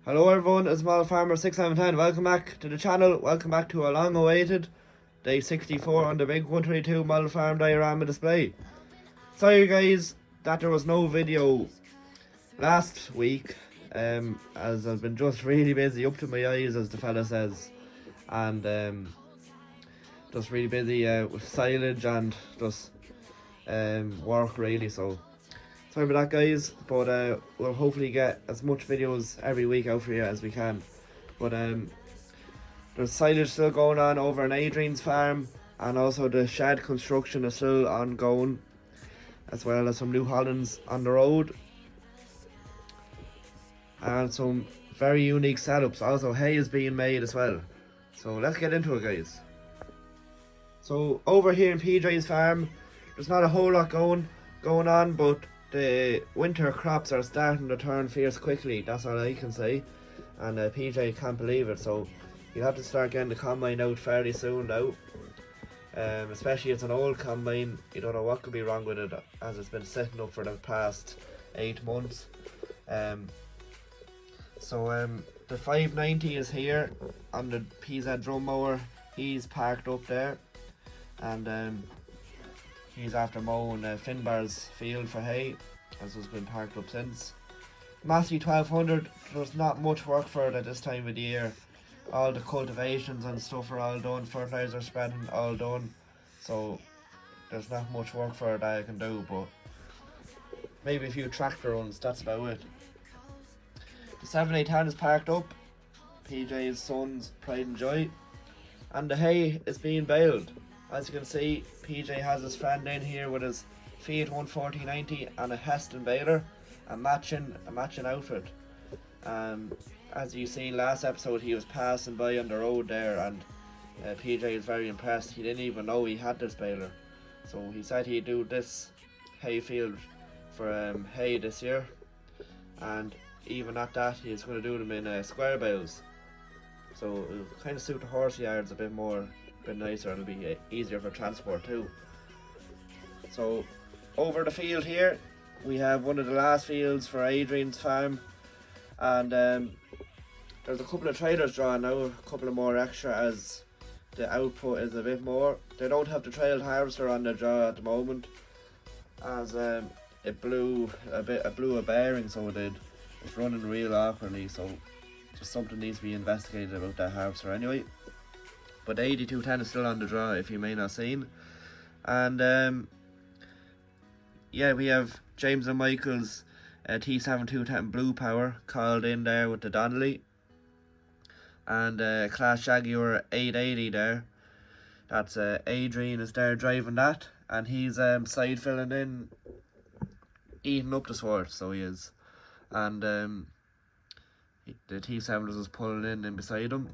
Hello everyone, it's Small Farmer 610. Welcome back to the channel. Welcome back to a long awaited day 64 on the big 122 model farm diorama display. Sorry guys that there was no video last week, as I've been just really busy up to my eyes, as the fella says, and just really busy with silage and just work really, so sorry about that guys, but we'll hopefully get as much videos every week out for you as we can. But there's silage still going on over on Adrian's farm, and also the shed construction is still ongoing, as well as some New Hollands on the road and some very unique setups. Also hay is being made as well, so let's get into it guys. So over here in PJ's farm, there's not a whole lot going on, but the winter crops are starting to turn fierce quickly, that's all I can say, and PJ can't believe it, so you'll have to start getting the combine out fairly soon now. Especially it's an old combine, you don't know what could be wrong with it, as it's been sitting up for the past 8 months. The 590 is here on the PZ drum mower. He's parked up there, and he's after mowing Finbar's field for hay, as has been parked up since. Massey 1200, there's not much work for it at this time of the year. All the cultivations and stuff are all done, fertilizer spreading all done, so there's not much work for it that I can do, but maybe a few tractor runs, that's about it. The 7810 is parked up, PJ's son's pride and joy, and the hay is being baled. As you can see, PJ has his friend in here with his Fiat 140/90 and a Heston baler, a matching outfit. As you seen last episode, he was passing by on the road there, and PJ is very impressed. He didn't even know he had this baler, so he said he'd do this hay field for hay this year, and even at that he's going to do them in square bales, so it'll kind of suit the horse yards a bit more, a bit nicer, and it'll be easier for transport too. So over the field here we have one of the last fields for Adrian's farm, and there's a couple of trailers drawn now, a couple of more extra, as the output is a bit more. They don't have the trailed harvester on the draw at the moment, as it blew a bearing, so it did. It's running real awkwardly, so just something needs to be investigated about that harvester anyway. But the 8210 is still on the draw, if you may not seen. And yeah, we have James and Michael's T7210 Blue Power called in there with the Donnelly, and Claas Jaguar 880 there. That's Adrian is there driving that, and he's side filling in, eating up the sward, so he is. And the T7 is pulling in beside him.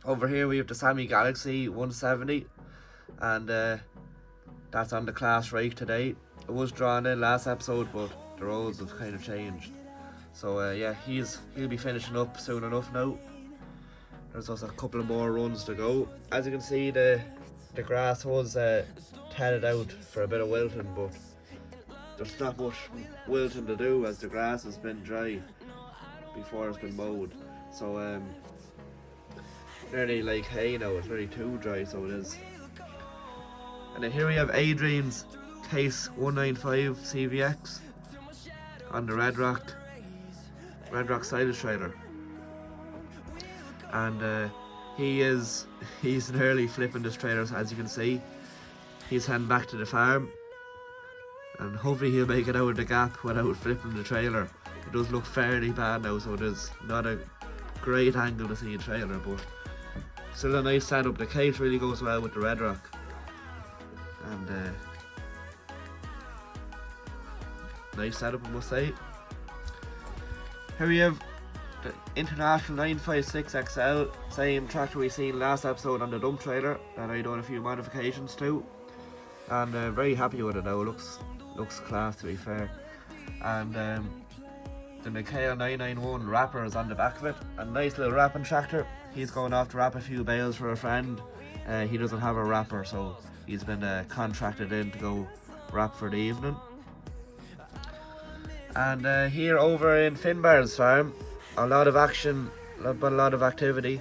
Over here we have the Sammy Galaxy 170, and that's on the class rake today. It was drawn in last episode, but the roads have kind of changed, so yeah, he'll be finishing up soon enough now. There's also a couple of more runs to go. As you can see, the grass was tedded out for a bit of wilting, but there's not much wilting to do, as the grass has been dry before it's been mowed. So nearly like hay now, it's nearly too dry, so it is. And then here we have Adrian's Case 195 CVX on the Red Rock silage trailer, and he's nearly flipping this trailer, as you can see. He's heading back to the farm, and hopefully he'll make it out of the gap without flipping the trailer. It does look fairly bad now, so there's not a great angle to see a trailer, but still a nice setup. The case really goes well with the Red Rock, and nice setup, I must say. Here we have the International 956 XL, same tractor we seen last episode on the dump trailer that I done a few modifications to, and very happy with it now. It looks class, to be fair. And the Mikhail 991 wrapper is on the back of it, a nice little wrapping tractor. He's going off to wrap a few bales for a friend. He doesn't have a wrapper, so he's been contracted in to go wrap for the evening. And here over in Finbar's farm, a lot of action, but a lot of activity,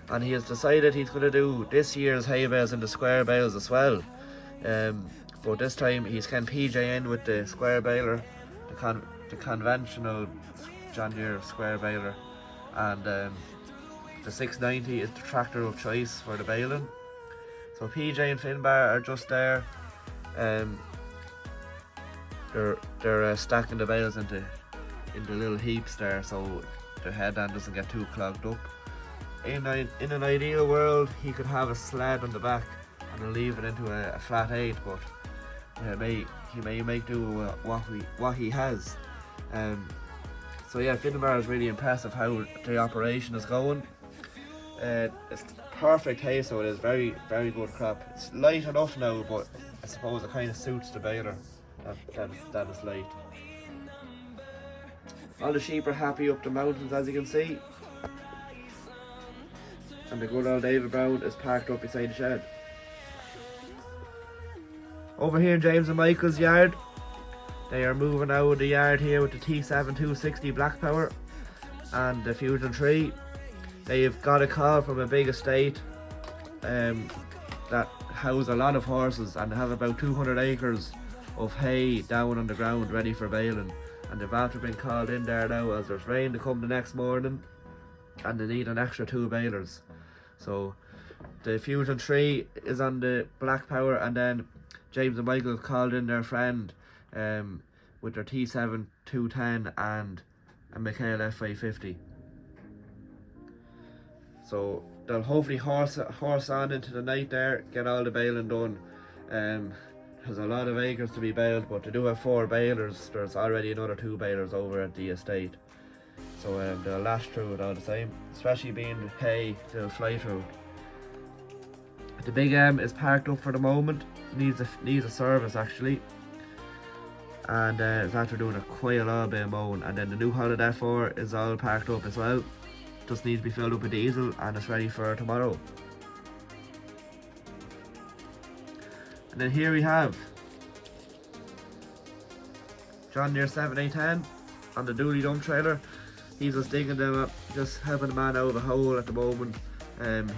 and he has decided he's going to do this year's hay bales and the square bales as well. But this time he's can PJ in with the square baler, the conventional John Deere square baler, and the 690 is the tractor of choice for the baling. So PJ and Finbar are just there. They're stacking the bales into little heaps there, so the headland doesn't get too clogged up. In an ideal world, he could have a sled on the back and leave it into a flat 8, but he may make do with what he has. So yeah, Finbar is really impressive how the operation is going. It's perfect hay, so it is very, very good crop. It's light enough now, but I suppose it kind of suits the baler that is light. All the sheep are happy up the mountains, as you can see, and the good old David Brown is parked up beside the shed. Over here in James and Michael's yard, they are moving out of the yard here with the T7 260 Black Power and the Fusion 3. They've got a call from a big estate that house a lot of horses, and they have about 200 acres of hay down on the ground ready for baling, and the Valtra been called in there now as there's rain to come the next morning and they need an extra 2 balers. So the Fusion 3 is on the Black Power, and then James and Michael called in their friend with their T7 210 and a McHale F550. So they'll hopefully horse on into the night there, get all the baling done. There's a lot of acres to be baled, but they do have 4 balers. There's already another 2 balers over at the estate. So they'll lash through it all the same, especially being hay, they'll fly through it. The Big M is parked up for the moment, needs a service actually, and it's after doing quite a lot of mowing. And then the New Holland F4 is all parked up as well, just needs to be filled up with diesel and it's ready for tomorrow. And then here we have John Deere 7810 on the dually dump trailer. He's just digging them up, just helping the man out of a hole at the moment.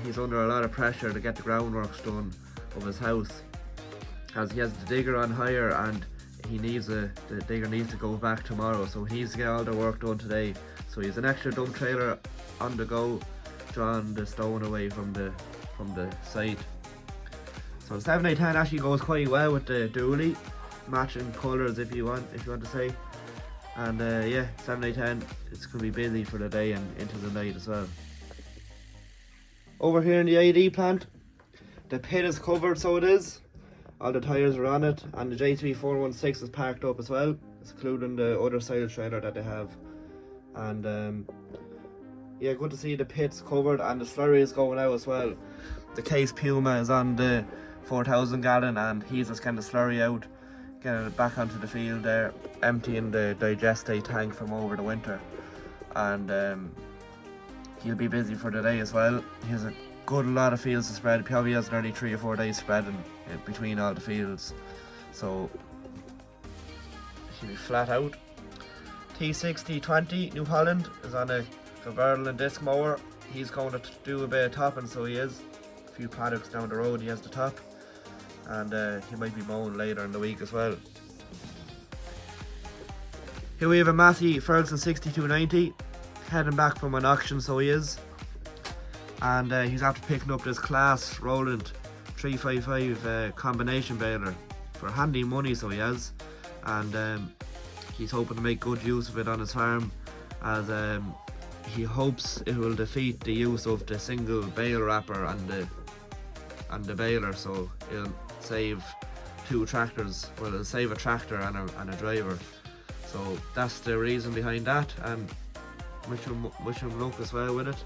He's under a lot of pressure to get the groundworks done of his house, as he has the digger on hire and the digger needs to go back tomorrow, so he needs to get all the work done today. So he's an extra dump trailer on the go, drawing the stone away from the site. So the 7810 actually goes quite well with the dually, matching colours if you want to say. And yeah, 7810, it's going to be busy for the day and into the night as well. Over here in the ID plant, the pit is covered, so it is. All the tyres are on it, and the JTB 416 is parked up as well, including the other silage trailer that they have. And yeah, good to see the pit's covered and the slurry is going out as well. The Case Puma is on the 4,000 gallon and he's just getting the slurry out, getting it back onto the field there, emptying the digestate tank from over the winter. And he'll be busy for the day as well. He has a good lot of fields to spread. He probably has nearly 3 or 4 days spreading between all the fields, so he'll be flat out. T6020 New Holland is on a convertible and disc mower. He's going to do a bit of topping, so he is. A few paddocks down the road he has to top, and he might be mowing later in the week as well. Here we have a Massey Ferguson 6290 heading back from an auction, so he is. And he's after picking up this Claas Roland 355 combination baler for handy money, so he has. And he's hoping to make good use of it on his farm, as he hopes it will defeat the use of the single bale wrapper and the baler, so it'll save 2 tractors. Well, it'll save a tractor and a driver. So that's the reason behind that, and wish him luck as well with it.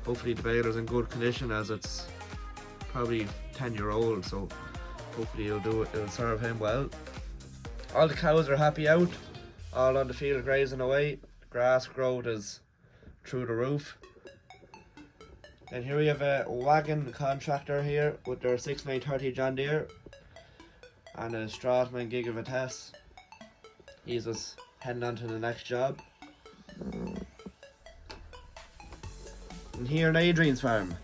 Hopefully the baler's in good condition, as it's probably 10-year-old, so hopefully it'll serve him well. All the cows are happy out, all on the field grazing away. The grass growth is through the roof. And here we have a wagon contractor here with their 6930 John Deere and a Strathman Gig of a Tess. He's just heading on to the next job. And here in Adrian's farm.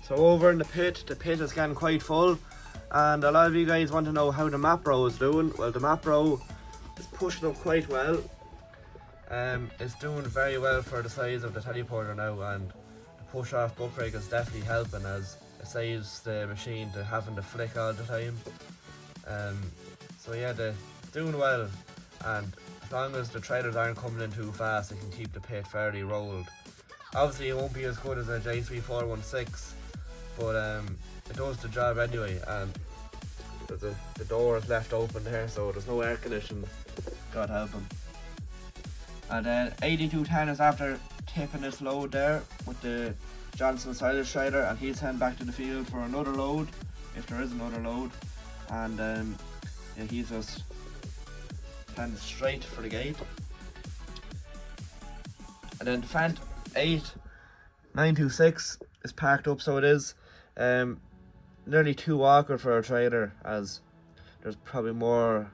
So over in the pit is getting quite full, and a lot of you guys want to know how the map row is doing. Well, the map row is pushing up quite well. It's doing very well for the size of the teleporter now, and the push off buck rake is definitely helping, as it saves the machine to having to flick all the time. So yeah, it's doing well, and as long as the trailers aren't coming in too fast, it can keep the pit fairly rolled. Obviously it won't be as good as a J3416, but it does the job anyway, and the door is left open there, so there's no air conditioning, God help him. And then 8210 is after tipping this load there with the Johnson silage shredder, and he's heading back to the field for another load, if there is another load. And yeah, he's just heading straight for the gate. And then the Fendt 8926 is parked up, so it is nearly too awkward for a trailer, as there's probably more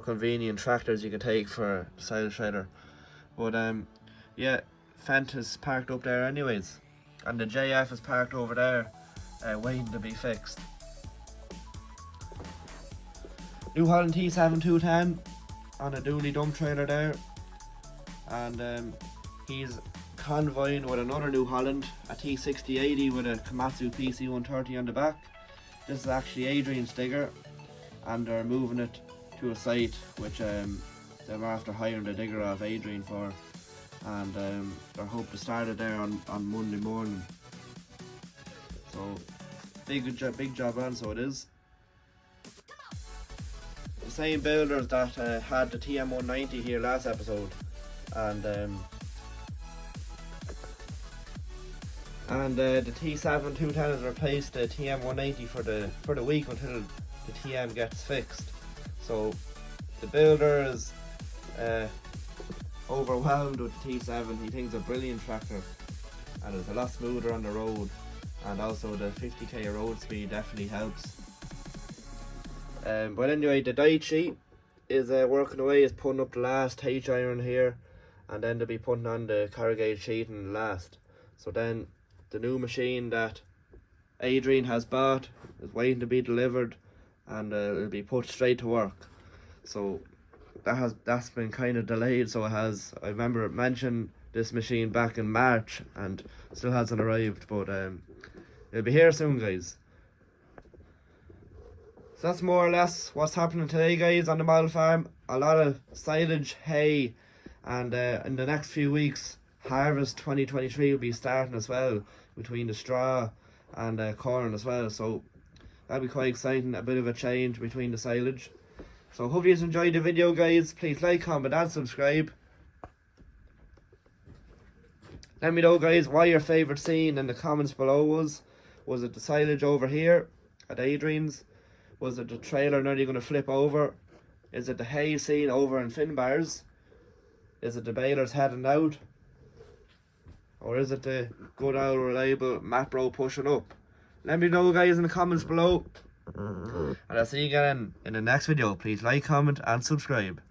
convenient tractors you can take for the silage shredder. But yeah, Fendt is parked up there anyways, and the JF is parked over there waiting to be fixed. New Holland T7210 on a dually dump trailer there, and he's convoying with another New Holland, a T6080 with a Komatsu PC130 on the back. This is actually Adrian's digger, and they're moving it to a site which they're after hiring the digger off Adrian for, and they're hoping to start it there on Monday morning. So big job on, so it is. The same builders that had the TM190 here last episode, and the T7210 has replaced the TM180 for the week until the TM gets fixed. So the builder is overwhelmed with the T7. He thinks it's a brilliant tractor, and it's a lot smoother on the road, and also the 50k road speed definitely helps. But anyway, the die sheet is working away, is putting up the last H iron here, and then they'll be putting on the corrugated sheeting last. So then the new machine that Adrian has bought is waiting to be delivered, and it'll be put straight to work. So that's been kind of delayed, so it has. I remember it mentioned this machine back in March and still hasn't arrived, but it'll be here soon, guys. So that's more or less what's happening today, guys, on the model farm. A lot of silage, hay, and in the next few weeks, harvest 2023 will be starting as well, between the straw and corn as well. So that'll be quite exciting, a bit of a change between the silage. So hope you enjoyed the video, guys. Please like, comment and subscribe. Let me know, guys, what your favourite scene in the comments below was. Was it the silage over here at Adrian's? Was it the trailer nearly going to flip over? Is it the hay scene over in Finbar's? Is it the balers heading out? Or is it the good old reliable map row pushing up? Let me know, guys, in the comments below. And I'll see you again in the next video. Please like, comment and subscribe.